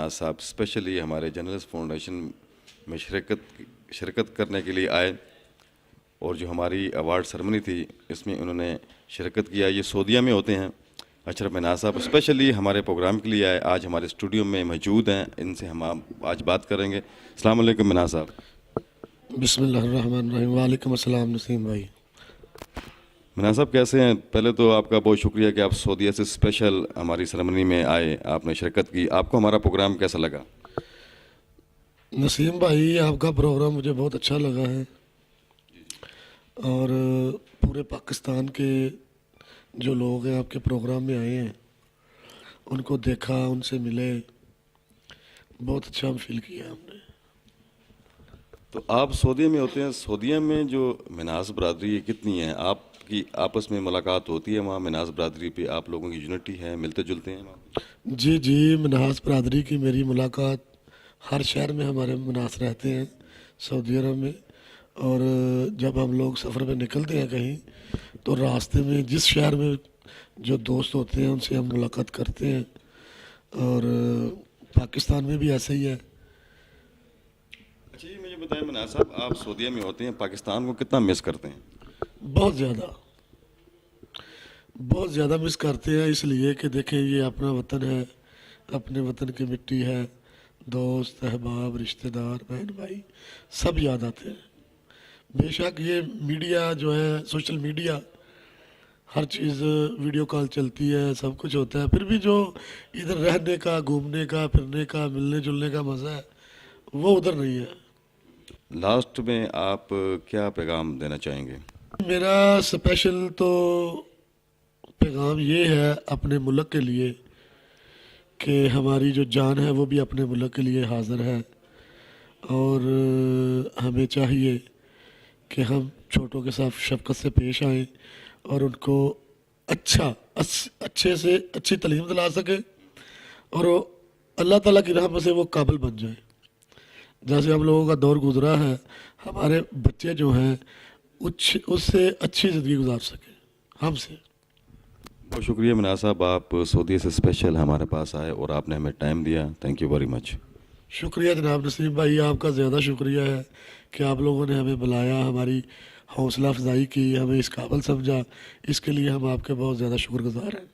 مناز صاحب اسپیشلی ہمارے journalist foundation میں شرکت کرنے کے لیے آئے، اور جو ہماری ایوارڈ سرمنی تھی اس میں انہوں نے شرکت کیا. یہ سعودیہ میں ہوتے ہیں. اشرف مناز صاحب اسپیشلی ہمارے پروگرام کے لیے آئے، آج ہمارے اسٹوڈیو میں موجود ہیں. ان سے ہم آج بات کریں گے. السلام علیکم مناز صاحب. بسم اللہ الرحمن الرحیم. وعلیکم السلام نسیم بھائی. مناز صاحب کیسے ہیں؟ پہلے تو آپ کا بہت شکریہ کہ آپ سعودیہ سے اسپیشل ہماری سرمنی میں آئے، آپ نے شرکت کی. آپ کو ہمارا پروگرام کیسا لگا؟ نسیم بھائی آپ کا پروگرام مجھے بہت اچھا لگا ہے، اور پورے پاکستان کے جو لوگ ہیں آپ کے پروگرام میں آئے ہیں ان کو دیکھا، ان سے ملے، بہت اچھا فیل کیا ہم نے. تو آپ سعودیہ میں ہوتے ہیں، سعودیہ میں جو مناز برادری کتنی ہے؟ آپ کی آپس میں ملاقات ہوتی ہے وہاں مناز برادری پہ؟ آپ لوگوں کی یونٹی ہے، ملتے جلتے ہیں وہاں؟ جی مناز برادری کی میری ملاقات ہر شہر میں ہمارے مناز رہتے ہیں سعودی عرب میں، اور جب ہم لوگ سفر پہ نکلتے ہیں کہیں تو راستے میں جس شہر میں جو دوست ہوتے ہیں ان سے ہم ملاقات کرتے ہیں، اور پاکستان میں بھی ایسا ہی ہے. اچھا، یہ مجھے بتائیں مناز صاحب، آپ سعودیہ میں ہوتے ہیں، پاکستان کو کتنا مس کرتے ہیں؟ بہت زیادہ مس کرتے ہیں، اس لیے کہ دیکھیں یہ اپنا وطن ہے، اپنے وطن کی مٹی ہے، دوست احباب رشتہ دار بہن بھائی سب یاد آتے ہیں. بے شک یہ میڈیا جو ہے، سوشل میڈیا، ہر چیز ویڈیو کال چلتی ہے، سب کچھ ہوتا ہے، پھر بھی جو ادھر رہنے کا، گھومنے کا، پھرنے کا، ملنے جلنے کا مزہ ہے وہ ادھر نہیں ہے. لاسٹ میں آپ کیا پیغام دینا چاہیں گے؟ میرا اسپیشل تو پیغام یہ ہے اپنے ملک کے لیے کہ ہماری جو جان ہے وہ بھی اپنے ملک کے لیے حاضر ہے، اور ہمیں چاہیے کہ ہم چھوٹوں کے ساتھ شفقت سے پیش آئیں اور ان کو اچھے سے اچھی تعلیم دلا سکیں، اور اللہ تعالیٰ کی رحمت سے وہ قابل بن جائیں. جیسے ہم لوگوں کا دور گزرا ہے، ہمارے بچے جو ہیں اس سے اچھی زندگی گزار سکیں ہم سے. بہت شکریہ مناز صاحب، آپ سعودیہ سے اسپیشل ہمارے پاس آئے اور آپ نے ہمیں ٹائم دیا. Thank you very much. شکریہ جناب نسیم بھائی، آپ کا زیادہ شکریہ ہے کہ آپ لوگوں نے ہمیں بلایا، ہماری حوصلہ افزائی کی، ہمیں اس قابل سمجھا. اس کے لیے ہم آپ کے بہت زیادہ شکر گزار ہیں.